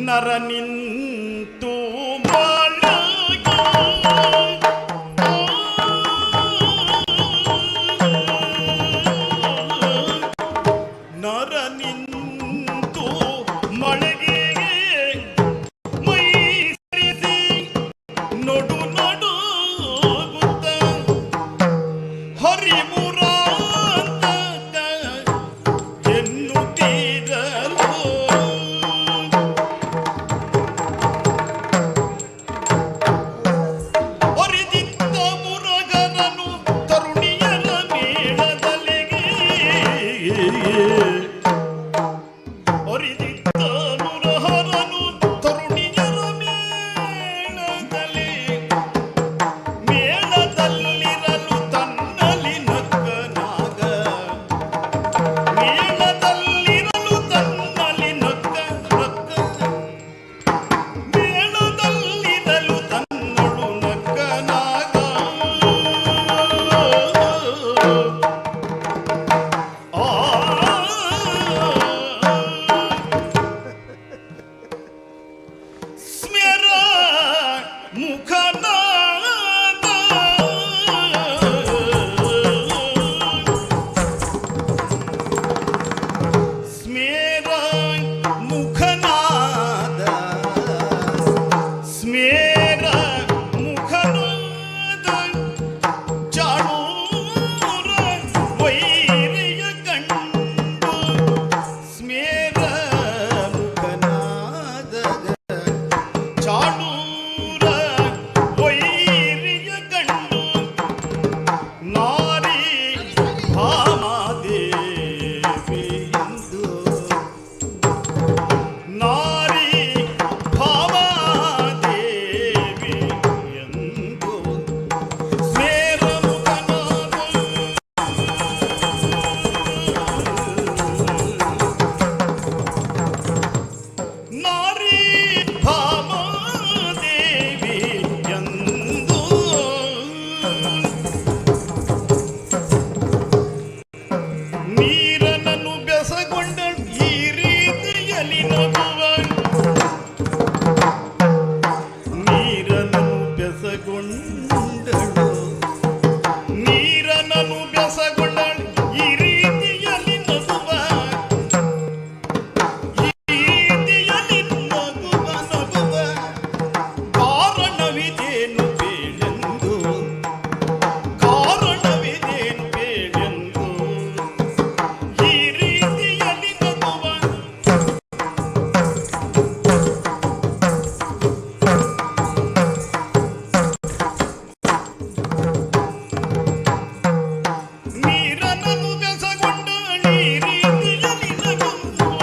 ನರ ನಿಂತು ಬಾಳಗ ನರ ನಿಂತು ಮಳೆಗೆ ಮೈ ಸರಿಸಿ ನಡು ನಡು ಗುತ್ತ ಹರಿಮುರಾಂತ ಎನ್ನುತ್ತೀರಲು ಒರಿದಿದ್ದ ಮುರಗರನು ತರುಣಿಯರ ಮೇಳದಲೆಗೆ ಒರಿದಿದ್ದ ಮುರಹರನು ತರುಣಿಯರ ಮೇಳದಲ್ಲಿ ಮೇಳದಲ್ಲಿರಲು ತನ್ನಲ್ಲಿ ನಕ್ಕನಾಗ ಮೇಳದಲ್ಲಿರಲು ತನ್ನಲ್ಲಿ ನಕ್ಕ ಮೇಳದಲ್ಲಿರಲು ತನ್ನಳು ನಕ್ಕನಾಗ ಆ ಸ್ಮೆರ ಮುಖನಾದ ಸ್ಮೇರ ಮುಖನಾದ ಸ್ಮೇರ ಮುಖನಾದ ಚಾಣೂರ ವೈರಿಯ ಕಂಡು ಸ್ಮೇರ ಮುಖನಾದ ಚಾಣೂರ ವೈರಿಯ ಕಂಡು ನಾರಿ ಭಾಮಾದೇವಿಯಂದು ನಾರಿ ಭಾಮಾದೇವಿಯಂದು ಸ್ಮೇರ ಮುಖನಾದ ನಾರಿ ಭಾಮಾದೇವಿಯಂದು ನೀರನನ್ನು ಬೆಸಗೊಂಡ ಈ ರೀತಿಯಲ್ಲಿ ನಗುವ ನೀರನನ್ನು ಬೆಸಗೊಂಡಳು ನೀರನನ್ನು ಬೆಸಗೊಂಡಳು ಈ ರೀತಿಯಲ್ಲಿ ನಗುವ ಈ ರೀತಿಯಲ್ಲಿ ನಗುವ ನಗುವ ಕಾರಣವಿದೇನು ಬೇಳೆಂದು ಕಾರಣವಿದೇನು ಬೇಳೆಂದು ಈ ರೀತಿಯಲ್ಲಿ ನಗುವ ನೀರನನ್ನು ಬೆಸಗೊಂಡ ಈ ರೀತಿಯಲ್ಲಿ ನಗುವ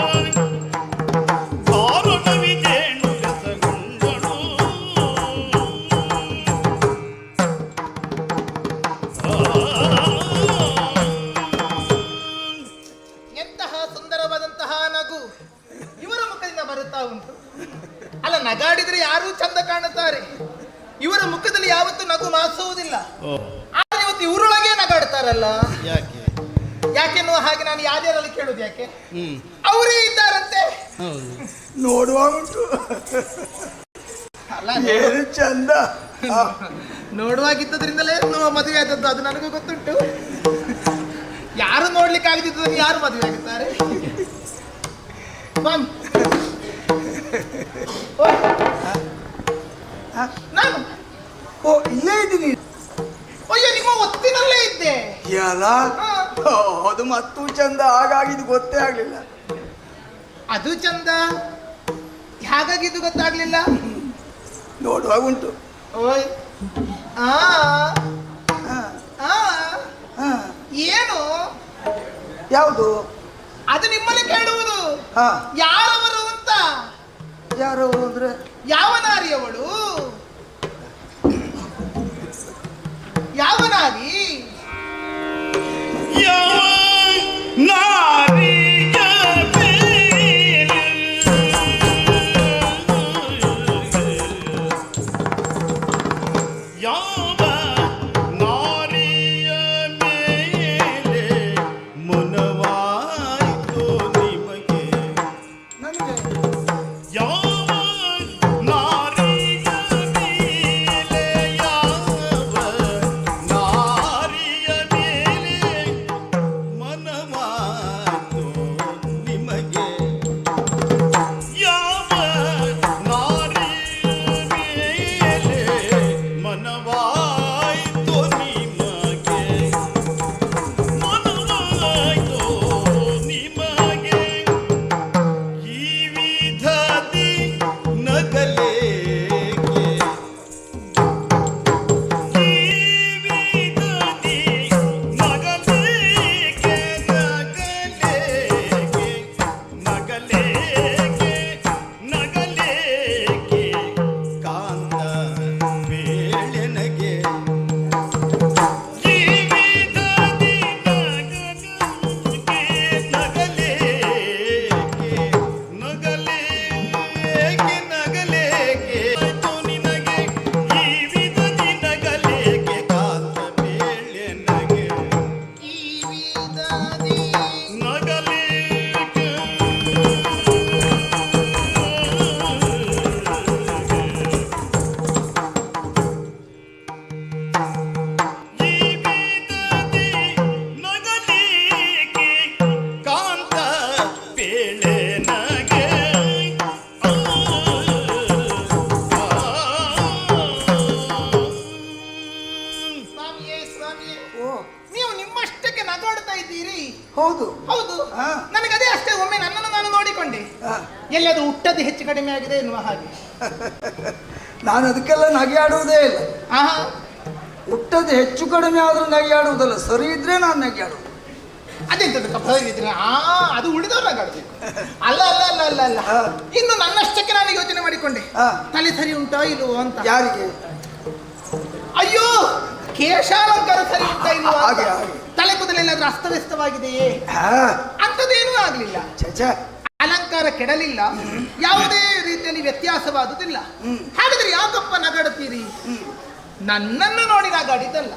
ಕಾರಣವಿದೇನು ಬೆಸಗೊಂಡಳು ಎಂತಹ ಸುಂದರವಾದಂತಹ ನಗು ಇವರ ಮುಖದಿಂದ ಬರುತ್ತಾ ಉಂಟು. ಅಲ್ಲ, ನಗಾಡಿದ್ರೆ ಯಾರೂ ಚಂದ ಕಾಣುತ್ತಾರೆ, ಇವರ ಮುಖದಲ್ಲಿ ಯಾವತ್ತೂ ನಗು ಮಾಸುವುದಿಲ್ಲ. ಆದ್ರೆ ಇವತ್ತು ಇವರೊಳಗೆ ನಗಾಡ್ತಾರಲ್ಲ, ಯಾಕೆ ಯಾಕೆನ್ನುವ ಹಾಗೆ ನಾನು ಯಾರ್ಯಾರಲ್ಲಿ ಕೇಳುದು ಯಾಕೆ? ಅವರೇ ಇದ್ದಾರಂತೆ. ನೋಡುವಾಗ ಉಂಟು ಅಲ್ಲ, ಏನು ಚಂದ. ನೋಡುವಾಗಿದ್ದದ್ರಿಂದಲೇ ಮದುವೆ ಆದದ್ದು, ಅದು ನನಗೂ ಗೊತ್ತುಂಟು. ಯಾರು ನೋಡ್ಲಿಕ್ಕೆ ಆಗದಿದ್ದದನ್ನು ಯಾರು ಮದುವೆ ಆಗುತ್ತಾರೆ? ಬನ್ನಿ. ಓ, ನಾನು ಓ ಇಲ್ಲೇ ಇದ್ದೀನಿ. ಅಯ್ಯೋ, ನಿಮ್ಮ ಒತ್ತಿನಲ್ಲೇ ಇದ್ದೆ. ಯಾಲ ಹಾ. ಅದು ಮತ್ತೂ ಚಂದ. ಹಾಗಾಗಿ ಇದು ಗೊತ್ತೇ ಆಗ್ಲಿಲ್ಲ. ಅದು ಚಂದ, ಹಾಗಾಗಿ ಇದು ಗೊತ್ತಾಗ್ಲಿಲ್ಲ. ನೋಡುವಾಗ ಉಂಟು. ಓಯ್, ಆ ಹಾ, ಆ ಹಾ. ಏನು ಯಾವುದು? ಅದು ನಿಮ್ಮಲ್ಲಿ ಕೇಳುವುದು. ಹಾ, ಯಾರವರು ಅಂತ? ಯಾರು ಅಂದ್ರೆ ಯಾವ ನಾರಿಯವಳು? ಯಾವ ನಾರಿ? ನಾರಿಯ ಮೇಲೆ ಯಾವ ನಾರಿಯ ಮೇಲೆ ಮನವಾಯಿತು ನಿಮಗೆ? ನನಗೆ ಯಾವ ವೇಳೆ ನಗೆ ಸ್ವಾಮಿಯೇ ಸ್ವಾಮಿಯೇ, ಓ ನೀವು ನಿಮ್ಮಷ್ಟಕ್ಕೆ ನಗಾಡ್ತಾ ಇದ್ದೀರಿ. ಹೌದು. ಹೌದು, ಹಾ. ನನಗದೇ ಅಷ್ಟೇ. ಒಮ್ಮೆ ನನ್ನನ್ನು ನಾನು ನೋಡಿಕೊಂಡೆ, ಹಾ. ಎಲ್ಲದು ಹುಟ್ಟದ್ದು ಹೆಚ್ಚು ಕಡಿಮೆ ಆಗಿದೆ ಎನ್ನುವ ಹಾಗೆ. ನಾನು ಅದಕ್ಕೆಲ್ಲ ನಗೆಯಾಡುವುದೇ ಇಲ್ಲ. ಆಹಾ, ಹುಟ್ಟದ್ದು ಹೆಚ್ಚು ಕಡಿಮೆ ಆದ್ರೂ ನಗೆಯಾಡುವುದಲ್ಲ, ಸರಿ ಇದ್ರೆ ನಾನು ನಗೆಯಾಡುವುದು. ಅದೆಂತದ್ದು ಕಪ್ಪದಿದ್ರೆ ಅದು ಉಳಿದವ್ರು ನಗಾಡ್ಬೇಕು. ಅಲ್ಲ ಅಲ್ಲ ಅಲ್ಲ ಅಲ್ಲ ಅಲ್ಲ, ಹಾ. ಇನ್ನು ನನ್ನಷ್ಟಕ್ಕೆ ನಾನು ಯೋಚನೆ ಮಾಡಿಕೊಂಡೆ, ಹಾ. ತಲೆ ಸರಿ ಉಂಟಾ ಇಲ್ವೋ ಅಂತ. ಯಾರಿಗೆ? ಅಯ್ಯೋ, ಕೇಶಾಲಂಕಾರ ಸರಿ ಉಂಟಾ ಇಲ್ವೋ ಅಂತ. ಹಾಗೆ ಹಾಗೆ. ತಲೆ ಕೂದಲೆಲ್ಲಾದ್ರೂ ಅಸ್ತವ್ಯಸ್ತವಾಗಿದೆಯೇ? ಹಾ. ಅಂಥದ್ದೇನೂ ಆಗ್ಲಿಲ್ಲ. ಛೆ ಅಲಂಕಾರ ಕೆಡಲಿಲ್ಲ, ಯಾವುದೇ ರೀತಿಯಲ್ಲಿ ವ್ಯತ್ಯಾಸವಾದುದಿಲ್ಲ. ಹಾಗಾದ್ರೆ ಯಾಕಪ್ಪ ನಗಾಡುತ್ತೀರಿ? ನನ್ನನ್ನು ನೋಡಿ ನಗಾಡಿದ್ದಲ್ಲ.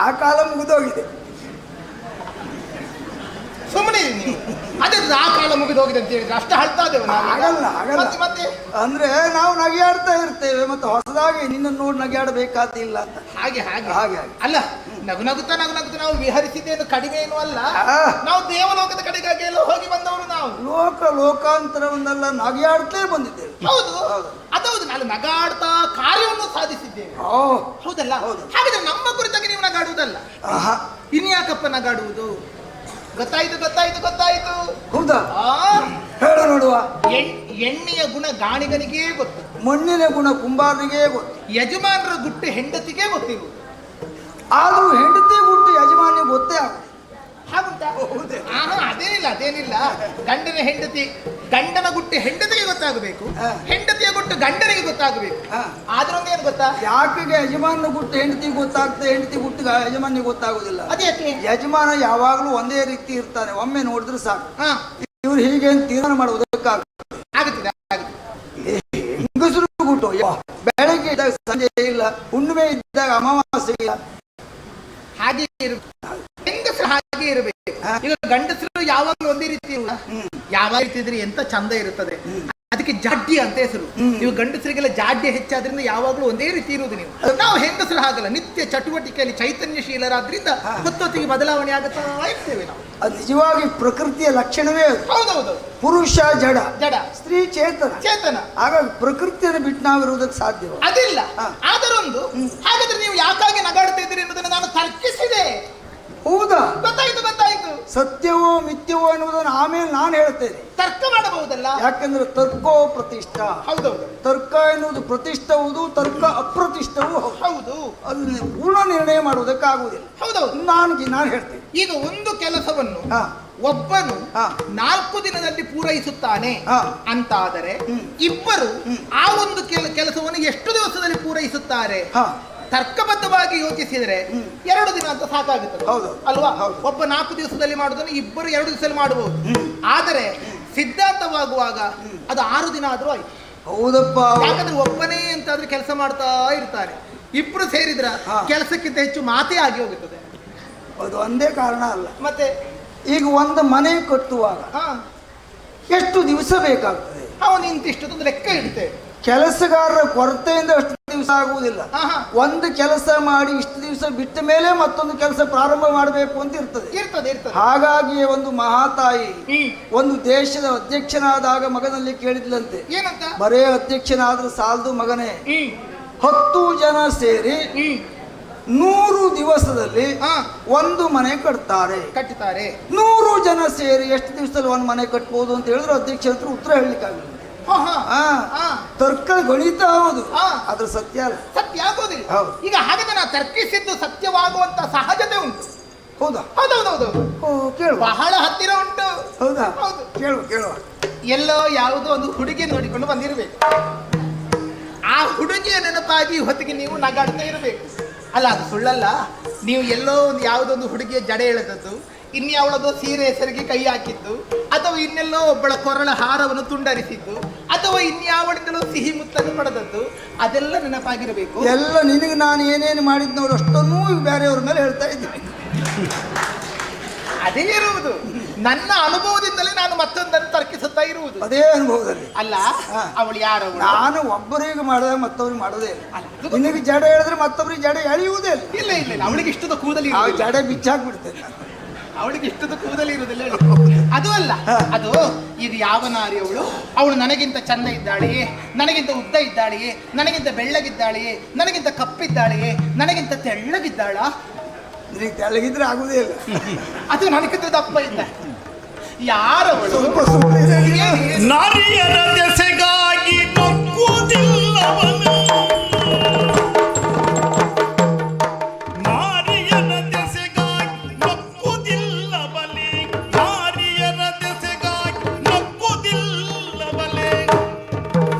ಆ ಕಾಲ ಮುಗಿದೋಗಿದೆ. ಸುಮ್ಮನೆ ನೀವು ಅದೇ ಆ ಕಾಲ ಮುಗಿದೋಗಿದೆ ಅಂತ ಹೇಳಿದ್ರೆ ಅಷ್ಟು ಹಳ್ತಾದೇವೆ ನಾವು. ಆಗಲ್ಲ ಆಗಲ್ಲ. ಮತ್ತೆ ಮತ್ತೆ ಅಂದ್ರೆ ನಾವು ನಗೆಯಾಡ್ತಾ ಇರ್ತೇವೆ, ಮತ್ತೆ ಹೊಸದಾಗಿ ನಿನ್ನನ್ನು ನೋಡಿ ನಗೆಯಾಡಬೇಕಾದಿಲ್ಲ ಅಂತ. ಹಾಗೆ ಹಾಗೆ ಹಾಗೆ ಹಾಗೆ. ಅಲ್ಲ, ನಗು ನಗುತ್ತಾ ನಾವು ವಿಹರಿಸಿದ್ದೇನು ಕಡಿಮೆ ಏನು ಅಲ್ಲ. ಆ. ನಾವು ದೇವಲೋಕದ ಕಡೆಗಾಗಿ ಎಲ್ಲ ಹೋಗಿ ಬಂದವರು ನಾವು. ಲೋಕಾಂತರವನ್ನೆಲ್ಲ ನಗೆಯಾಡ್ತೇ ಬಂದಿದ್ದೇವೆ. ಹೌದು, ಹೌದು. ಅದೌದು. ನಾನು ನಗಾಡ್ತಾ ಕಾರ್ಯವನ್ನು ಸಾಧಿಸಿದ್ದೇವೆ. ಓ ಹೌದಲ್ಲ? ಹೌದು. ಹಾಗಾದ್ರೆ ನಮ್ಮ ಕುರಿತಾಗಿ ನೀವು ನಗಾಡುವುದಲ್ಲ. ಆಹಾ. ಇನ್ಯಾಕಪ್ಪ ನಗಾಡುವುದು? ಗೊತ್ತಾಯ್ತು ಗೊತ್ತಾಯ್ತು ಗೊತ್ತಾಯ್ತು. ಹೌದಾ? ಆ, ಹೇಳು ನೋಡುವ. ಎಣ್ಣೆಯ ಗುಣ ಗಾಣಿಗನಿಗೇ ಗೊತ್ತು, ಮಣ್ಣಿನ ಗುಣ ಕುಂಬಾರನಿಗೆ ಗೊತ್ತು, ಯಜಮಾನರ ಗುಟ್ಟು ಹೆಂಡತಿಗೆ ಗೊತ್ತಿರುವುದು. ಆದ್ರೂ ಹೆಂಡತಿ ಗುಟ್ಟು ಯಜಮಾನಿಗೆ ಗೊತ್ತೇ ಆಗ. ಹಾಗುಂಟಾ? ಹೌದೇ? ಅದೇನಿಲ್ಲ. ಗಂಡನ ಗುಟ್ಟು ಹೆಂಡತಿಗೆ ಗೊತ್ತಾಗಬೇಕು, ಹಾ. ಹೆಂಡತಿಯ ಗುಟ್ಟು ಗಂಡನಿಗೆ ಗೊತ್ತಾಗಬೇಕು. ಹಾ. ಆದ್ರೊಂದು ಏನು ಗೊತ್ತಾ? ಯಾಕೆ ಯಜಮಾನ ಗುಟ್ಟು ಹೆಂಡತಿ ಗೊತ್ತಾಗ್ತದೆ, ಹೆಂಡತಿ ಗುಟ್ಟು ಯಜಮಾನಿಗೆ ಗೊತ್ತಾಗುದಿಲ್ಲ? ಅದ್ಯಾಕೆ? ಯಜಮಾನ ಯಾವಾಗ್ಲೂ ಒಂದೇ ರೀತಿ ಇರ್ತಾನೆ, ಒಮ್ಮೆ ನೋಡಿದ್ರೆ ಸಾಕು. ಹಾ, ಇವ್ರು ಹೀಗೆ ಅಂತ ತೀರ್ಮಾನ ಮಾಡುವುದಕ್ಕಾಗ ಆಗುತ್ತಿದೆ. ಹೆಂಗಸರು ಗುಟ್ಟು ಬೆಳಗ್ಗೆ ಇದ್ದಾಗ ಸಂಜೆ ಇಲ್ಲ, ಹುಣ್ಣಿಮೆ ಇದ್ದಾಗ ಅಮಾವಾಸ್ಯೆ ಇಲ್ಲ. ಹಾಗೆ ಹೆಂಗಸರು ಹಾಗೆ ಇರಬೇಕು. ಈಗ ಗಂಡಸರು ಯಾವಾಗಲೂ ಒಂದೇ ರೀತಿ ಇರುವುದಿಲ್ಲ. ಯಾವ ರೀತಿ ಇದ್ರೆ ಎಂತ ಚಂದ ಇರುತ್ತದೆ. ಅದಕ್ಕೆ ಜಾಡ್ಯ ಅಂತ ಹೆಸರು. ನೀವು ಗಂಡಸರಿಗೆಲ್ಲ ಜಾಡ್ಯ ಹೆಚ್ಚಾದ್ರಿಂದ ಯಾವಾಗಲೂ ಒಂದೇ ರೀತಿ ಇರುವುದು. ನೀವು ನಾವು ಹೆಂಗಸರು ಹಾಗಲ್ಲ, ನಿತ್ಯ ಚಟುವಟಿಕೆಯಲ್ಲಿ ಚೈತನ್ಯಶೀಲರಾದ್ರಿಂದ ಹೊತ್ತೊತ್ತಿಗೆ ಬದಲಾವಣೆ ಆಗುತ್ತಾ ಇರ್ತೇವೆ ನಾವು. ಅದು ನಿಜವಾಗಿ ಪ್ರಕೃತಿಯ ಲಕ್ಷಣವೇ ಅದು. ಹೌದೌದು. ಪುರುಷ ಜಡ, ಜಡ, ಸ್ತ್ರೀ ಚೇತನ. ಚೇತನ. ಹಾಗಾಗಿ ಪ್ರಕೃತಿಯನ್ನು ಬಿಟ್ಟು ನಾವಿರುವುದಕ್ಕೆ ಸಾಧ್ಯವ ಅದಿಲ್ಲ. ಆದರೊಂದು, ಹಾಗಾದ್ರೆ ನೀವು ಯಾಕಾಗಿ ನಗಾಡ್ತಾ ಇದ್ದೀರಿ ಎನ್ನುವುದನ್ನು ನಾನು ತರ್ಕಿಸಿದೆ. ಹೌದಾ? ಗೊತ್ತಾಯ್ತು ಗೊತ್ತಾಯ್ತು. ಸತ್ಯವೋ ಮಿಥ್ಯವೋ ಎನ್ನುವುದನ್ನು ಆಮೇಲೆ ನಾನು ಹೇಳ್ತೇನೆ. ತರ್ಕ ಮಾಡಬಹುದಲ್ಲ? ಯಾಕೆಂದ್ರೆ ತರ್ಕೋ ಪ್ರತಿಷ್ಠ. ಹೌದೌದು. ತರ್ಕ ಎನ್ನುವುದು ಪ್ರತಿಷ್ಠವುದು, ತರ್ಕ ಅಪ್ರತಿಷ್ಠವೂ ಹೌದು. ಅದನ್ನ ಪೂರ್ಣ ನಿರ್ಣಯ ಮಾಡುವುದಕ್ಕಾಗುವುದಿಲ್ಲ. ಹೌದೌದು. ನಾನು ಹೇಳ್ತೇನೆ. ಈಗ ಒಂದು ಕೆಲಸವನ್ನು ಹಾ. ಒಬ್ಬನು ಹಾ. 4 ದಿನದಲ್ಲಿ ಪೂರೈಸುತ್ತಾನೆ ಹಾ. ಅಂತಾದರೆ ಇಬ್ಬರು ಆ ಒಂದು ಕೆಲಸವನ್ನು ಎಷ್ಟು ದಿವಸದಲ್ಲಿ ಪೂರೈಸುತ್ತಾರೆ? ಹಾ. ತರ್ಕಬದ್ಧವಾಗಿ ಯೋಚಿಸಿದರೆ 2 ದಿನ ಅಂತ ಸಾಕಾಗುತ್ತದೆ. ಹೌದು. ಅಲ್ವಾ? ಹೌದು. ಒಬ್ಬ 4 ದಿವಸದಲ್ಲಿ ಮಾಡುವುದನ್ನು ಇಬ್ಬರು 2 ದಿವಸದಲ್ಲಿ ಮಾಡಬಹುದು. ಆದರೆ ಸಿದ್ಧಾಂತವಾಗುವಾಗ ಅದು 6 ದಿನ ಆದ್ರೂ ಆಯ್ತು. ಹೌದಪ್ಪ. ಯಾಕಂದ್ರೆ ಒಬ್ಬನೇ ಅಂತಾದ್ರೆ ಕೆಲಸ ಮಾಡ್ತಾ ಇರ್ತಾರೆ. ಇಬ್ರು ಸೇರಿದ್ರ ಹಾ. ಕೆಲಸಕ್ಕಿಂತ ಹೆಚ್ಚು ಮಾತೇ ಆಗಿ ಹೋಗುತ್ತದೆ. ಅದು ಒಂದೇ ಕಾರಣ ಅಲ್ಲ. ಮತ್ತೆ ಈಗ ಒಂದು ಮನೆ ಕಟ್ಟುವಾಗ ಹಾ, ಎಷ್ಟು ದಿವಸ ಬೇಕಾಗ್ತದೆ? ಅವನು ಇಂತಿಷ್ಟು ಲೆಕ್ಕ ಇಡ್ತೇವೆ. ಕೆಲಸಗಾರರ ಕೊರತೆಯಿಂದ ಅಷ್ಟು ದಿವಸ ಆಗುವುದಿಲ್ಲ. ಹಾ, ಹಾ. ಒಂದು ಕೆಲಸ ಮಾಡಿ ಇಷ್ಟು ದಿವಸ ಬಿಟ್ಟ ಮೇಲೆ ಮತ್ತೊಂದು ಕೆಲಸ ಪ್ರಾರಂಭ ಮಾಡಬೇಕು ಅಂತ ಇರ್ತದೆ. ಇರ್ತದೆ ಇರ್ತದೆ. ಹಾಗಾಗಿ ಒಂದು ಮಹಾತಾಯಿ ಹ್ಮ್. ಒಂದು ದೇಶದ ಅಧ್ಯಕ್ಷನಾದಾಗ ಮಗನಲ್ಲಿ ಕೇಳಿದ್ಲಂತೆ, ಏನಂತ? ಬರೇ ಅಧ್ಯಕ್ಷನಾದ್ರೂ ಸಾಲದು ಮಗನೇ, ಹ್ಮ್ 10 ಜನ ಸೇರಿ ಹ್ಮ್ 100 ದಿವಸದಲ್ಲಿ ಹಾ. ಒಂದು ಮನೆ ಕಟ್ತಾರೆ. ಕಟ್ಟುತ್ತಾರೆ. 100 ಜನ ಸೇರಿ ಎಷ್ಟು ದಿವಸದಲ್ಲಿ ಒಂದು ಮನೆ ಕಟ್ಬೋದು ಅಂತ ಹೇಳಿದ್ರೆ ಅಧ್ಯಕ್ಷ ಹತ್ರ ಉತ್ತರ ಹೇಳಲಿಕ್ಕಾಗಲಿಲ್ಲ. ಹಾ, ಹಾ. ಹಾ. ತರ್ಕ ಗಣಿತ ಹೌದು, ಹಾ. ಅದ್ರ ಸತ್ಯ ಅಲ್ಲ. ಸತ್ಯ ಆಗೋದಿಲ್ಲ. ಹೌದು. ಈಗ ಹಾಗಾದ್ರೆ ನಾವು ತರ್ಕಿಸಿದ್ದು ಸತ್ಯವಾಗುವಂತ ಸಹಜತೆ ಉಂಟು. ಹೌದಾ? ಹೌದೌದೌದು. ಓ, ಕೇಳುವ. ಬಹಳ ಹತ್ತಿರ ಉಂಟು. ಹೌದಾ? ಹೌದು. ಕೇಳುವ. ಎಲ್ಲೋ ಯಾವುದೋ ಒಂದು ಹುಡುಗಿ ನೋಡಿಕೊಂಡು ಬಂದಿರಬೇಕು. ಆ ಹುಡುಗಿಯ ನೆನಪಾಗಿ ಹೊತ್ತಿಗೆ ನೀವು ನಗಾಡ್ತಾ ಇರಬೇಕು. ಅಲ್ಲ, ಅದು ಸುಳ್ಳಲ್ಲ. ನೀವು ಎಲ್ಲೋ ಒಂದು ಯಾವುದೊಂದು ಹುಡುಗಿಯ ಜಡೆ ಎಳೆದದ್ದು, ಇನ್ಯಾವಳದೋ ಸೀರೆ ಹೆಸರಿಗೆ ಕೈ ಹಾಕಿದ್ದು, ಅಥವಾ ಇನ್ನೆಲ್ಲೋ ಒಬ್ಬಳ ಕೊರಳ ಹಾರವನ್ನು ತುಂಡರಿಸಿದ್ದು, ಅಥವಾ ಇನ್ಯಾವಳಿಂದಲೋ ಸಿಹಿ ಮುತ್ತನ್ನು ಪಡೆದದ್ದು, ಅದೆಲ್ಲ ನೆನಪಾಗಿರಬೇಕು. ಎಲ್ಲ ನಿನಗೆ ನಾನು ಏನೇನು ಮಾಡಿದ್ನವ್ರು ಅಷ್ಟನ್ನೂ ಬೇರೆಯವ್ರ ಮೇಲೆ ಹೇಳ್ತಾ ಇದ್ದೀನಿ. ಅದೇ ಇರುವುದು. ನನ್ನ ಅನುಭವದಿಂದಲೇ ನಾನು ಮತ್ತೊಂದನ್ನು ತರ್ಕಿಸುತ್ತಾ ಇರುವುದು. ಅದೇ ಅನುಭವದಲ್ಲಿ ಅಲ್ಲ, ಅವಳು ಯಾರು? ನಾನು ಒಬ್ಬರಿಗೆ ಮಾಡಿದಾಗ ಮತ್ತೊಬ್ರಿಗೆ ಮಾಡೋದೇ ಇಲ್ಲ. ನಿನಗೆ ಜಡೆ ಹೇಳಿದ್ರೆ ಮತ್ತೊಬ್ರಿಗೆ ಜಡೆ ಎಳೆಯುವುದೇ ಇಲ್ಲ. ಇಲ್ಲ ಇಲ್ಲ ಇಲ್ಲ, ಅವಳಿಗೆ ಇಷ್ಟದ ಕೂದಲಿ ಆ ಜಡೆ ಬಿಚ್ಚಾಕ್ಬಿಡ್ತೇನೆ ನಾನು. ಅವಳಿಗೆ ಇಷ್ಟದ ಕೂದಲು ಇರುವುದಿಲ್ಲ ಹೇಳಿ. ಅದು ಅಲ್ಲ, ಅದು ಈಗ ಯಾವ ನಾರಿ ಅವಳು ನನಗಿಂತ ಚಂದ ಇದ್ದಾಳೆಯೇ, ನನಗಿಂತ ಉದ್ದ ಇದ್ದಾಳೆಯೇ, ನನಗಿಂತ ಬೆಳ್ಳಗಿದ್ದಾಳೆಯೇ, ನನಗಿಂತ ಕಪ್ಪಿದ್ದಾಳೆಯೇ, ನನಗಿಂತ ತೆಳ್ಳಗಿದ್ದಾಳ? ನಿನಗೆ ತೆಳಗಿದ್ರೆ ಆಗುದೇ ಇಲ್ಲ. ಅದು ನನಗಿಂತ ದಪ್ಪ ಇದ್ದ ಯಾರವಳು? ಸ್ವಲ್ಪ ಸುಮ್ಮನೆ ನಾರಿಯರ ದೆಸೆಗಾಗಿ ನಕ್ಕುವುದಿಲ್ಲವನು. ನಾರಿಯರ ದೆಸೆಗಾಗಿ ನಕ್ಕುವುದಿಲ್ಲವಲೆ. ನಾರಿಯರ ದೆಸೆಗಾಗಿ ನಕ್ಕುವುದಿಲ್ಲವಲೆ.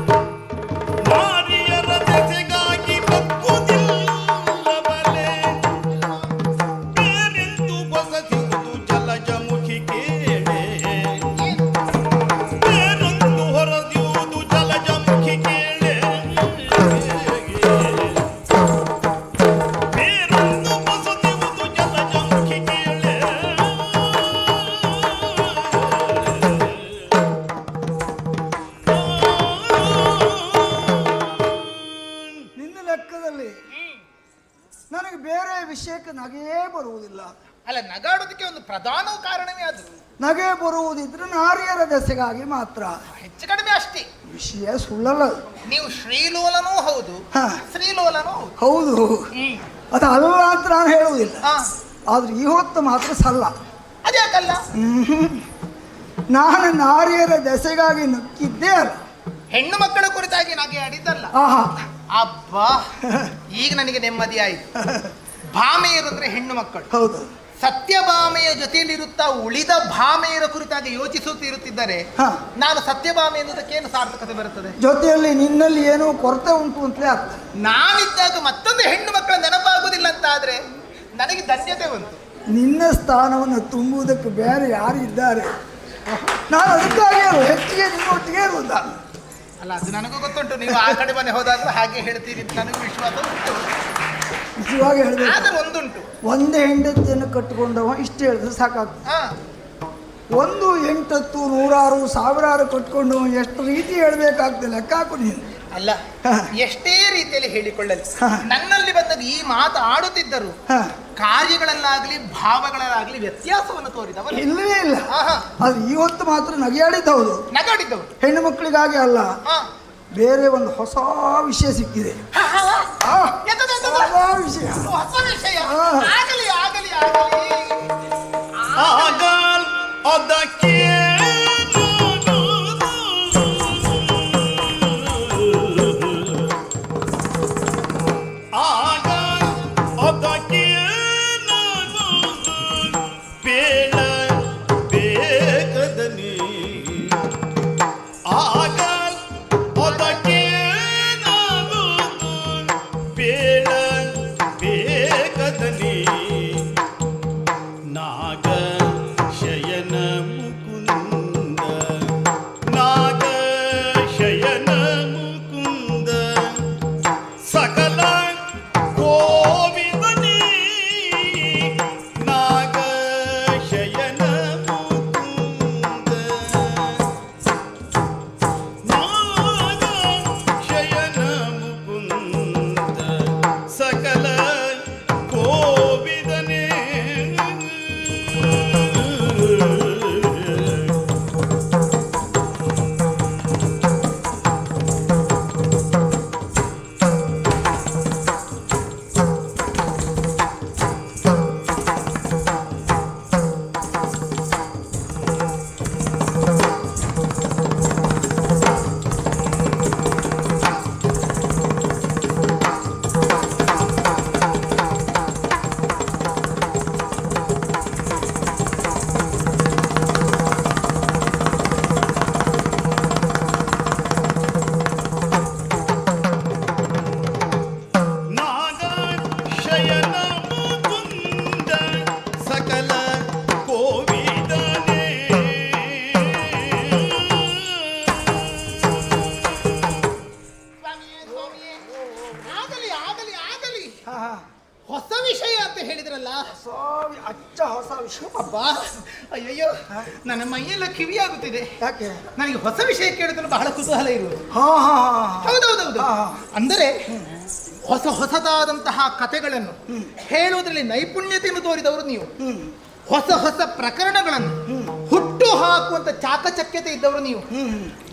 ನಾರಿಯರ ದೆಸೆಗಾಗಿ ನಕ್ಕುವುದಿಲ್ಲವಲೆ. ಬೇರೆಂದು ಬಸದಿರುವುದು ಜಲಜಮುಖಿ ಕೇಳೆ. ಬೇರೊಂದು ಹೊರದಿರುವುದು ಜಲಜಮುಖಿ ಕೇಳೆ. ಬೇರೊಂದು ಬಸದಿರುವುದು ಜಲಜಮುಖಿ ಕೇಳೆ. ನಿನ್ನ ಲೆಕ್ಕದಲ್ಲಿ ನನಗೆ ಬೇರೆ ವಿಷಯಕ್ಕೆ ನಗೆಯೇ ಬರುವುದಿಲ್ಲ. ಅಲ್ಲ, ನಗಾಡೋದಕ್ಕೆ ಒಂದು ಪ್ರಧಾನ ಕಾರಣವೇ ಅದು. ನಗೆ ಬರುವುದಿದ್ರೆ ನಾರಿಯರ ದೆಸೆಗಾಗಿ ಮಾತ್ರ. ಹೆಚ್ಚು ಕಡಿಮೆ ಅಷ್ಟೇ. ವಿಷಯ ಸುಳ್ಳಲ್ಲ. ನೀವು ಶ್ರೀಲೋಲನೂ ಹೌದು, ಹಾ. ಶ್ರೀಲೋಲನೂ ಹೌದು. ಹೌದು, ಅದು ಅಲ್ಲ ಅಂತ ನಾನು ಹೇಳುವುದಿಲ್ಲ. ಹಾ, ಆದ್ರೆ ಈ ಹೊತ್ತು ಮಾತ್ರ ಸಲ್ಲ. ಅದ್ಯಾಕಲ್ಲ? ನಾನು ನಾರಿಯರ ದೆಸೆಗಾಗಿ ನಕ್ಕಿದ್ದೇ ಅಲ್ಲ. ಹೆಣ್ಣು ಮಕ್ಕಳ ಕುರಿತಾಗಿ ನಗೆ ಆಡಿದ್ದಲ್ಲ. ಆಹಾ, ಅಬ್ಬಾ, ಈಗ ನನಗೆ ನೆಮ್ಮದಿ ಆಯಿತು. ಭಾಮೆಯರು ಅಂದ್ರೆ ಹೆಣ್ಣು ಮಕ್ಕಳು. ಹೌದು. ಸತ್ಯಭಾಮೆಯ ಜೊತೆಯಲ್ಲಿರುತ್ತಾ ಉಳಿದ ಭಾಮೆಯರ ಕುರಿತಾಗಿ ಯೋಚಿಸುತ್ತಿರುತ್ತಿದ್ದರೆ ಹಾ. ನಾನು ಸತ್ಯಭಾಮೆ ಎನ್ನುವುದಕ್ಕೇನು ಸಾರ್ಥಕತೆ ಬರುತ್ತದೆ? ಜೊತೆಯಲ್ಲಿ ನಿನ್ನಲ್ಲಿ ಏನೋ ಕೊರತೆ ಉಂಟು ಅಂತಲೇ ಅರ್ಥ. ನಾನಿದ್ದಾಗ ಮತ್ತೊಂದು ಹೆಣ್ಣು ಮಕ್ಕಳ ನೆನಪಾಗುವುದಿಲ್ಲ ಅಂತ ಆದ್ರೆ ನನಗೆ ಧನ್ಯತೆ ಬಂತು. ನಿನ್ನ ಸ್ಥಾನವನ್ನು ತುಂಬುವುದಕ್ಕೆ ಬೇರೆ ಯಾರು ಇದ್ದಾರೆ? ನಾನು ಅದಕ್ಕಾಗಿ ಹೆಚ್ಚಿಗೆ ನಿನ್ನೊಟ್ಟಿಗೆ ಇರುವುದ. ಅಲ್ಲ, ಅದು ನನಗೂ ಗೊತ್ತುಂಟು. ನೀವು ಆ ಕಡೆ ಮನೆ ಹೋದಾಗಲೂ ಹಾಗೆ ಹೇಳ್ತೀರಿ ಅಂತ ನನಗೂ ವಿಶ್ವಾಸ ಉಂಟು. ನಿಜವಾಗಿ ಹೇಳಿದ್ರೆ ಆದ್ರೆ ಒಂದುಂಟು, ಒಂದೇ ಹೆಂಡತಿಯನ್ನು ಕಟ್ಟಿಕೊಂಡವ ಇಷ್ಟು ಹೇಳಿದ್ರೆ ಸಾಕಾಗ್ತದೆ. ಹಾ, ಒಂದು 8 100 ಸಾವಿರಾರು ಕಟ್ಕೊಂಡು ಎಷ್ಟು ರೀತಿ ಹೇಳ್ಬೇಕಾಗ್ತದೆ ಲೆಕ್ಕ ಹಾಕು ನೀನು. ಅಲ್ಲ, ಎಷ್ಟೇ ರೀತಿಯಲ್ಲಿ ಹೇಳಿಕೊಳ್ಳಲಿ, ಹಾ. ನನ್ನಲ್ಲಿ ಬಂದಾಗ ಈ ಮಾತು ಆಡುತ್ತಿದ್ದರು ಹಾ, ಕಾರ್ಯಗಳಲ್ಲಾಗ್ಲಿ ಭಾವಗಳಲ್ಲಾಗ್ಲಿ ವ್ಯತ್ಯಾಸವನ್ನು ತೋರಿದವರು ಇಲ್ಲವೇ ಇಲ್ಲ. ಆಹಾ. ಅದು ಈ ಹೊತ್ತು ಮಾತ್ರ ನಗೆಯಾಡಿದ್ದು ಹೌದು, ನಗಾಡಿದ್ದವರು. ಹೆಣ್ಣು ಮಕ್ಕಳಿಗಾಗಿ ಅಲ್ಲ. ಹಾ. ಬೇರೆ ಒಂದು ಹೊಸ ವಿಷಯ ಸಿಕ್ಕಿದೆ. ಹಾ, ಹಾ, ಹಾ. ಆ, ಎಂತದು, ಎಂತದು? ಹೊಸ ವಿಷಯ. ಹೊಸ ವಿಷಯ. ಹಾ. ಆಗಲಿ ಆಗಲಿ ಆಗಲಿ. ಆಗ ಅದಕ್ಕೆ ಆಗ ಅದಕ್ಕೆ ಬೇಡ ಬೇಕದನಿ. ಆಗ ಅದಕ್ಕೆ ಬೇಡ ಬೇಕದನಿ. ನಾಗ ಶಯನ ಮುಕುಂದ, ನಾಗ ಶಯನ ಮುಕುಂದ, ಸಕಲ ಗೋವಿಂದನೇ. ನಾಗ ಶಯನ ಮುಕುಂದ, ನಾಗ ಶಯನ ಮುಕುಂದ, ಸಕಲ ಗೋವಿಂದನೇ. ನಾಗ ಶಯನ ಮುಕುಂದ, ಸಕಲ ಕೋವಿದನೇ. ಸ್ವಾಮಿಯೇ, ಸ್ವಾಮಿಯೇ, ಆಗಲಿ ಆಗಲಿ ಆಗಲಿ. ಹಾ, ಹಾ. ಹೊಸ ವಿಷಯ ಅಂತ ಹೇಳಿದ್ರಲ್ಲ, ಅಚ್ಚ ಹೊಸ ವಿಷಯ. ಅಬ್ಬಾ, ಅಯ್ಯಯ್ಯೋ, ನನ್ನ ಮೈಯೆಲ್ಲ ಕಿವಿಯಾಗುತ್ತಿದೆ. ಯಾಕೆ? ನನಗೆ ಹೊಸ ವಿಷಯ ಕೇಳಿದ್ರೆ ಬಹಳ ಕುತೂಹಲ ಇರುವುದು. ಹಾ, ಹಾ, ಹಾ. ಹೌದೌದೌದು. ಹಾ. ಅಂದರೆ ಹೊಸದಾದಂತಹ ಕಥೆಗಳನ್ನು ಹೇಳುವುದರಲ್ಲಿ ನೈಪುಣ್ಯತೆಯನ್ನು ತೋರಿದವರು ನೀವು. ಹೊಸ ಹೊಸ ಪ್ರಕರಣಗಳನ್ನು ಹುಟ್ಟು ಹಾಕುವಂತ ಚಾಕಚಕ್ಯತೆ ಇದ್ದವರು ನೀವು.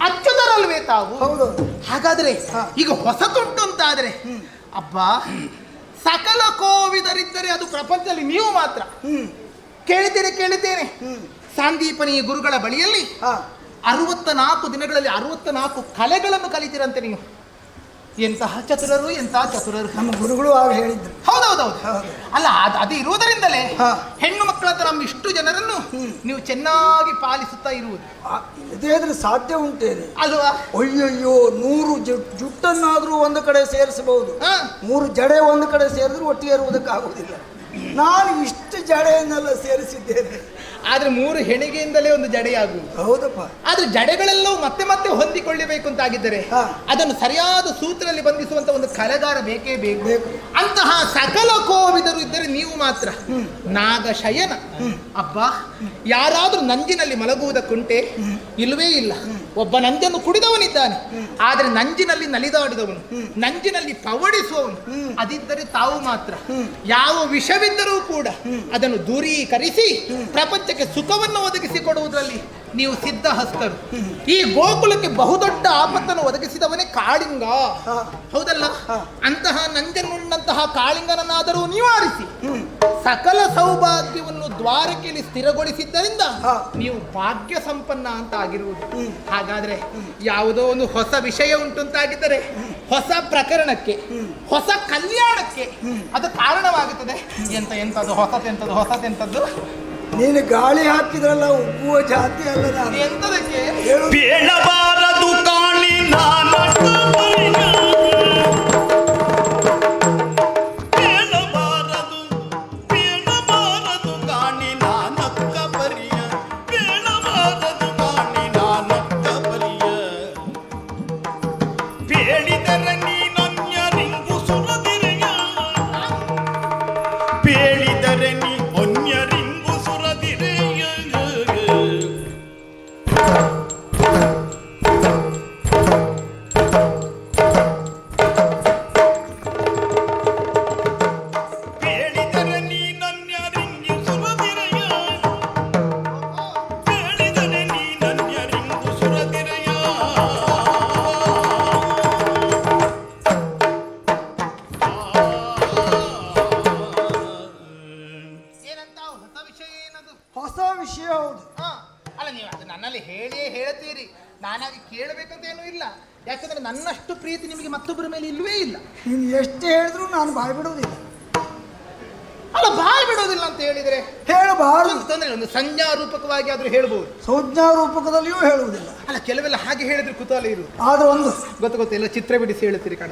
ಅಚ್ಚುತರಲ್ವೇ ತಾವು? ಹೌದು. ಹಾಗಾದ್ರೆ ಈಗ ಹೊಸತುಂಟು ಅಂತಾದ್ರೆ ಅಬ್ಬಾ, ಸಕಲ ಕೋವಿದರಿದ್ದರೆ ಅದು ಪ್ರಪಂಚದಲ್ಲಿ ನೀವು ಮಾತ್ರ. ಕೇಳಿದ್ದೇನೆ ಸಾಂದೀಪನಿ ಗುರುಗಳ ಬಳಿಯಲ್ಲಿ 64 ದಿನಗಳಲ್ಲಿ 64 ಕಲೆಗಳನ್ನು ಕಲಿತೀರಂತೆ ನೀವು. ಎಂತಹ ಚತುರರು, ಎಂತಹ ಚತುರರು ನಮ್ಮ ಗುರುಗಳು ಆಗ ಹೇಳಿದ್ರು. ಹೌದೌದೌದು. ಅಲ್ಲ, ಅದು ಇರುವುದರಿಂದಲೇ ಹೆಣ್ಣು ಮಕ್ಕಳ ಹತ್ರ ನಮ್ಮ ಇಷ್ಟು ಜನರನ್ನು ನೀವು ಚೆನ್ನಾಗಿ ಪಾಲಿಸುತ್ತಾ ಇರುವುದು. ಇದೇ ಇದ್ರೆ ಸಾಧ್ಯ ಉಂಟೇನೆ ಅಲ್ವಾ? ಅಯ್ಯಯ್ಯೋ, 100 ಜುಟ್ಟನ್ನಾದ್ರೂ ಒಂದು ಕಡೆ ಸೇರಿಸಬಹುದು, 3 ಜಡೆ ಒಂದು ಕಡೆ ಸೇರಿದ್ರು ಒಟ್ಟಿಗೆ ಇರುವುದಕ್ಕಾಗುವುದಿಲ್ಲ. ನಾನು ಇಷ್ಟು ಜಡೆಯನ್ನೆಲ್ಲ ಸೇರಿಸಿದ್ದೇನೆ, ಆದ್ರೆ 3 ಹೆಣಿಗೆಯಿಂದಲೇ ಒಂದು ಜಡೆಯಾಗುವುದು. ಹೌದಪ್ಪ. ಆದ್ರೆ ಜಡೆಗಳೆಲ್ಲವೂ ಮತ್ತೆ ಮತ್ತೆ ಹೊಂದಿಕೊಳ್ಳಬೇಕು ಅಂತಾಗಿದ್ದರೆ ಅದನ್ನು ಸರಿಯಾದ ಸೂತ್ರದಲ್ಲಿ ಬಂಧಿಸುವಂತ ಒಂದು ಕಲೆಗಾರ ಬೇಕೇ ಬೇಕು. ಅಂತಹ ಸಕಲ ಕೋವಿದರು ಇದ್ದರೆ ನೀವು ಮಾತ್ರ. ನಾಗಶಯನ. ಅಬ್ಬಾ, ಯಾರಾದ್ರೂ ನಂಜಿನಲ್ಲಿ ಮಲಗುವುದಕ್ಕುಂಟೆ? ಇಲ್ಲವೇ ಇಲ್ಲ. ಒಬ್ಬ ನಂಜನ್ನು ಕುಡಿದವನಿದ್ದಾನೆ, ಆದ್ರೆ ನಂಜಿನಲ್ಲಿ ನಲಿದಾಡಿದವನು, ನಂಜಿನಲ್ಲಿ ಪವಡಿಸುವವನು ಅದಿದ್ದರೆ ತಾವು ಮಾತ್ರ. ಯಾವ ವಿಷವಿದ್ದರೂ ಕೂಡ ಅದನ್ನು ದೂರೀಕರಿಸಿ ಪ್ರಪಂಚಕ್ಕೆ ಸುಖವನ್ನು ಒದಗಿಸಿಕೊಡುವುದರಲ್ಲಿ ನೀವು ಸಿದ್ಧ ಹಸ್ತರು. ಈ ಗೋಕುಲಕ್ಕೆ ಬಹುದೊಡ್ಡ ಆಪತ್ತನ್ನು ಒದಗಿಸಿದವನೇ ಕಾಳಿಂಗ, ಹೌದಲ್ಲ? ಅಂತಹ ನಂಜನ್ನುಂಡಂತಹ ಕಾಳಿಂಗನನ್ನಾದರೂ ನಿವಾರಿಸಿ ಸಕಲ ಸೌಭಾಗ್ಯವನ್ನು ದ್ವಾರಕೆಯಲ್ಲಿ ಸ್ಥಿರಗೊಳಿಸಿದ್ದರಿಂದ ನೀವು ಭಾಗ್ಯ ಸಂಪನ್ನ ಅಂತ ಆಗಿರುವುದು. ಹಾಗಾದ್ರೆ ಯಾವುದೋ ಒಂದು ಹೊಸ ವಿಷಯ ಉಂಟು ಅಂತಾಗಿದ್ದರೆ ಹೊಸ ಪ್ರಕರಣಕ್ಕೆ, ಹೊಸ ಕಲ್ಯಾಣಕ್ಕೆ ಅದು ಕಾರಣವಾಗುತ್ತದೆ. ಎಂತದ್ದು ಹೊಸತೆಂತದ್ದು ನೀನು ಗಾಳಿ ಹಾಕಿದ್ರಲ್ಲ, ಉಬ್ಬುವ ಜಾತಿ ಅಲ್ಲ ನಾನು. ಎಂತದಕ್ಕೆ ಬೇಡಬಾರದು ಕಾಣಿ ನಾನು ನಾನಾಗಿ ಕೇಳಬೇಕಂತ ಏನೂ ಇಲ್ಲ. ಯಾಕಂದ್ರೆ ನನ್ನಷ್ಟು ಪ್ರೀತಿ ನಿಮಗೆ ಮತ್ತೊಬ್ಬರ ಮೇಲೆ ಇಲ್ಲವೇ ಇಲ್ಲ. ನೀನು ಎಷ್ಟು ಹೇಳಿದ್ರು ನಾನು ಬಾಯಿ ಬಿಡುವುದಿಲ್ಲ. ಅಲ್ಲ, ಬಾಯಿ ಬಿಡೋದಿಲ್ಲ ಅಂತ ಹೇಳಿದ್ರೆ ಹೇಳಬಾರದು. ತೊಂದರೆ, ಒಂದು ಸಂಜ್ಞಾ ರೂಪಕವಾಗಿ ಆದ್ರೂ ಹೇಳ್ಬಹುದು, ಸಂಜ್ಞಾ ರೂಪಕದಲ್ಲಿಯೂ ಹೇಳುವುದಿಲ್ಲ. ಅಲ್ಲ, ಕೆಲವೆಲ್ಲ ಹಾಗೆ ಹೇಳಿದ್ರೆ ಕುತೂಹಲ ಇರು. ಆದ್ರೆ ಒಂದು ಗೊತ್ತಿಲ್ಲ, ಚಿತ್ರ ಬಿಡಿಸಿ ಹೇಳ್ತೀರಿ ಕಾಣ.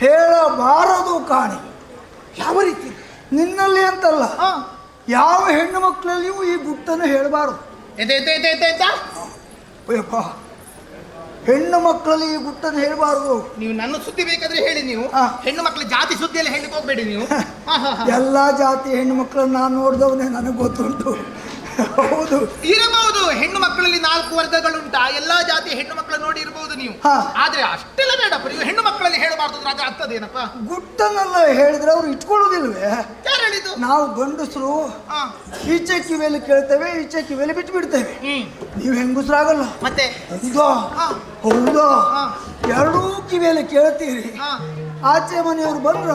ಹೇಳಬಾರದು ಕಾಣಿ. ಯಾವ ರೀತಿ? ನಿನ್ನಲ್ಲಿ ಅಂತಲ್ಲ, ಯಾವ ಹೆಣ್ಣು ಮಕ್ಕಳಲ್ಲಿಯೂ ಈ ಗುಟ್ಟನ್ನು ಹೇಳಬಾರದು. ಅಯ್ಯಪ್ಪ, ಹೆಣ್ಣು ಮಕ್ಕಳಲ್ಲಿ ಈ ಗುಟ್ಟನ್ನು ಹೇಳಬಾರದು. ನೀವು ನನ್ನ ಸುದ್ದಿ ಬೇಕಾದ್ರೆ ಹೇಳಿ. ನೀವು ಹೆಣ್ಣು ಮಕ್ಕಳ ಜಾತಿ ಸುದ್ದಿಯಲ್ಲಿ ಹೇಳಲಿಕ್ಕೆ ಹೋಗ್ಬೇಡಿ ನೀವು. ಎಲ್ಲಾ ಜಾತಿ ಹೆಣ್ಣು ಮಕ್ಕಳನ್ನು ನಾನು ನೋಡಿದವನೇ, ನನಗೆ ಗೊತ್ತುಂಟು. ಹೌದು, ಇರಬಹುದು. ಹೆಣ್ಣು ಮಕ್ಕಳಲ್ಲಿ 4 ವರ್ಗಗಳುಂಟಾ? ಎಲ್ಲಾ ಜಾತಿಯ ಹೆಣ್ಣು ಮಕ್ಕಳನ್ನು ನೋಡಿ ಇರಬಹುದು ನೀವು. ಆದ್ರೆ ಅಷ್ಟೆಲ್ಲ ಬೇಡಪ್ಪ. ನೀವು ಹೆಣ್ಣು ಮಕ್ಕಳಲ್ಲಿ ಹೇಳಬಾರ್ದು ಅದ್ರ ಅರ್ಥದೇನಪ್ಪ? ಗುಟ್ಟನ್ನೆಲ್ಲ ಹೇಳಿದ್ರೆ ಅವ್ರು ಇಟ್ಕೊಳ್ಳೋದಿಲ್ವೇ? ಯಾರು ಹೇಳಿದ್ದು? ನಾವು ಗಂಡಸರು ಈಚೆ ಕಿವಿಯಲ್ಲಿ ಕೇಳ್ತೇವೆ, ಈಚೆ ಕಿವಿಯಲ್ಲಿ ಬಿಟ್ಟು ಬಿಡ್ತೇವೆ. ನೀವು ಹೆಂಗಸರಾಗಲ್ಲ. ಮತ್ತೆ ಹೌದಾ? ಎರಡೂ ಕಿವಿಯಲ್ಲಿ ಕೇಳ್ತೀರಿ. ಆಚೆ ಮನೆಯವರು ಬಂದ್ರ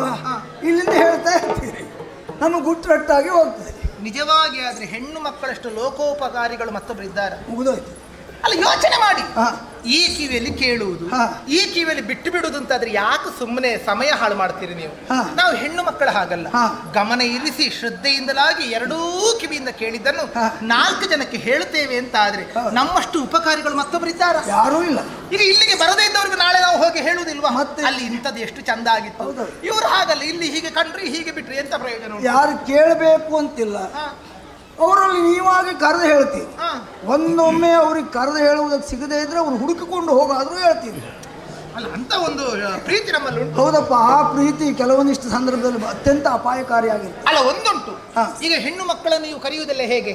ಇಲ್ಲಿಂದ ಹೇಳ್ತಾ ಇರ್ತೀರಿ, ನಮಗೆ ಗುಟ್ಟರಟ್ಟಾಗಿ ಹೋಗ್ತದೆ. ನಿಜವಾಗಿ ಆದ್ರೆ ಹೆಣ್ಣು ಮಕ್ಕಳಷ್ಟು ಲೋಕೋಪಕಾರಿಗಳು ಮತ್ತೊಬ್ರು ಇದ್ದಾರೆ. ಮುಗಿದೋಯ್ತು. ಅಲ್ಲ, ಯೋಚನೆ ಮಾಡಿ. ಈ ಕಿವಿಯಲ್ಲಿ ಕೇಳುವುದು, ಈ ಕಿವಿಯಲ್ಲಿ ಬಿಟ್ಟು ಬಿಡುವುದು ಅಂತಾದ್ರೆ ಯಾಕೆ ಸುಮ್ಮನೆ ಸಮಯ ಹಾಳು ಮಾಡ್ತೀರಿ ನೀವು? ನಾವು ಹೆಣ್ಣು ಮಕ್ಕಳ ಹಾಗಲ್ಲ. ಗಮನ ಇರಿಸಿ ಶ್ರದ್ಧೆಯಿಂದಲಾಗಿ ಎರಡೂ ಕಿವಿಯಿಂದ ಕೇಳಿದ್ದನ್ನು 4 ಜನಕ್ಕೆ ಹೇಳುತ್ತೇವೆ ಅಂತ ಆದ್ರೆ ನಮ್ಮಷ್ಟು ಉಪಕಾರಿಗಳು ಮತ್ತೊಬ್ರು ಇದ್ದಾರ? ಯಾರೂ ಇಲ್ಲ. ಈಗ ಇಲ್ಲಿಗೆ ಬರದೇ ಇದ್ದವ್ರಿಗೆ ನಾಳೆ ನಾವು ಹೋಗಿ ಹೇಳುವುದಿಲ್ವಾ? ಅಲ್ಲಿ ಇಂಥದ್ದು ಎಷ್ಟು ಚಂದ ಆಗಿತ್ತು. ಇವರು ಹಾಗಲ್ಲ, ಇಲ್ಲಿ ಹೀಗೆ ಕಂಡ್ರಿ ಹೀಗೆ ಬಿಟ್ರಿ, ಎಂತ ಪ್ರಯೋಜನ? ಯಾರು ಕೇಳಬೇಕು ಅಂತಿಲ್ಲ, ಅವರಲ್ಲಿ ನೀವಾಗಿ ಕರೆದು ಹೇಳ್ತೀವಿ. ಒಂದೊಮ್ಮೆ ಅವ್ರಿಗೆ ಕರೆದು ಹೇಳುವುದಕ್ಕೆ ಸಿಗದೇ ಇದ್ರೆ ಅವ್ರು ಹುಡುಕಿಕೊಂಡು ಹೋಗಾದ್ರೂ ಹೇಳ್ತೀವಿ. ಅಲ್ಲ, ಅಂತ ಒಂದು ಪ್ರೀತಿ ನಮ್ಮಲ್ಲಿ ಉಂಟು. ಹೌದಪ್ಪ, ಆ ಪ್ರೀತಿ ಕೆಲವೊಂದಿಷ್ಟು ಸಂದರ್ಭದಲ್ಲಿ ಅತ್ಯಂತ ಅಪಾಯಕಾರಿಯಾಗಿದೆ. ಅಲ್ಲ, ಒಂದುಂಟು. ಈಗ ಹೆಣ್ಣು ಮಕ್ಕಳನ್ನು ನೀವು ಕರೆಯುವುದಲ್ಲ ಹೇಗೆ?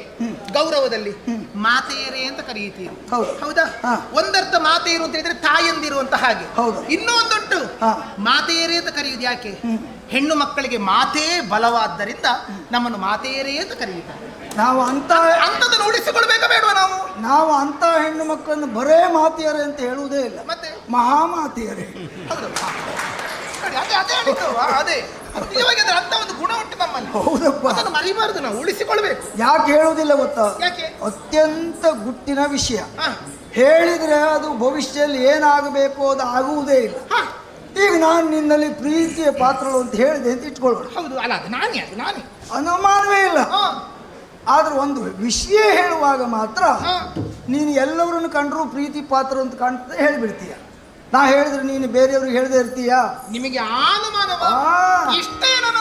ಗೌರವದಲ್ಲಿ ಮಾತೆಯರೇ ಅಂತ ಕರೆಯುತ್ತೀರಿ, ಹೌದಾ? ಒಂದರ್ಥ ಮಾತೆಯರು ಅಂತ ಹೇಳಿದ್ರೆ ತಾಯಂದಿರು ಅಂತ ಹಾಗೆ. ಇನ್ನೂ ಒಂದುಂಟು, ಮಾತೆಯರೇ ಅಂತ ಕರೆಯುವುದು ಯಾಕೆ? ಹೆಣ್ಣು ಮಕ್ಕಳಿಗೆ ಮಾತೇ ಬಲವಾದ್ದರಿಂದ ನಮ್ಮನ್ನು ಮಾತೆಯರೇ ಅಂತ ಕರೆಯುತ್ತಾರೆ. ನಾವು ಅಂಥದ್ದನ್ನು ಉಳಿಸಿಕೊಳ್ಬೇಕಾ ಬೇಡವಾ ನಾವು ಅಂತ ಹೆಣ್ಣು ಮಕ್ಕಳನ್ನು ಬರೇ ಮಾತಿಯರೇ ಅಂತ ಹೇಳುವುದೇ ಇಲ್ಲ, ಮತ್ತೆ ಮಹಾಮಾತಿಯರೇ. ಹೌದು, ಅದೇ ಹೇಳಿದ್ದು. ಅದೇ ನಿಜವಾಗಿ ಅದರ ಅಂತ ಒಂದು ಗುಣ ಉಂಟು ನಮ್ಮಲ್ಲಿ. ಹೌದಪ್ಪ, ಅದನ್ನು ಮರಿಬಾರದು, ನಾವು ಉಳಿಸಿಕೊಳ್ಬೇಕು. ಯಾಕೆ ಹೇಳುವುದಿಲ್ಲ ಗೊತ್ತಾ? ಯಾಕೆ? ಅತ್ಯಂತ ಗುಟ್ಟಿನ ವಿಷಯ. ಹೇಳಿದ್ರೆ ಅದು ಭವಿಷ್ಯದಲ್ಲಿ ಏನಾಗಬೇಕು ಅದು ಆಗುವುದೇ ಇಲ್ಲ. ಈಗ ನಾನು ನಿನ್ನಲ್ಲಿ ಪ್ರೀತಿಯ ಪಾತ್ರಗಳು ಅಂತ ಹೇಳಿದೆ ಅಂತ ಇಟ್ಕೊಳ್ಳೋಣ. ಹೌದು, ಅಲ್ಲ ಅದು ನಾನೇ ಅನುಮಾನವೇ ಇಲ್ಲ. ಆದ್ರೆ ಒಂದು ವಿಷಯ ಹೇಳುವಾಗ ಮಾತ್ರ ನೀನು ಎಲ್ಲವರನ್ನು ಕಂಡ್ರು ಪ್ರೀತಿ ಪಾತ್ರ ಅಂತ ಕಾಣ್ತದೆ ಹೇಳಿಬಿಡ್ತೀಯ. ನಾ ಹೇಳಿದ್ರೆ ನೀನು ಬೇರೆಯವ್ರಿಗೆ ಹೇಳದೆ ಇರ್ತೀಯಾ? ನಿಮಗೆ ಅನುಮಾನ ಇಷ್ಟೇ ನನ್ನ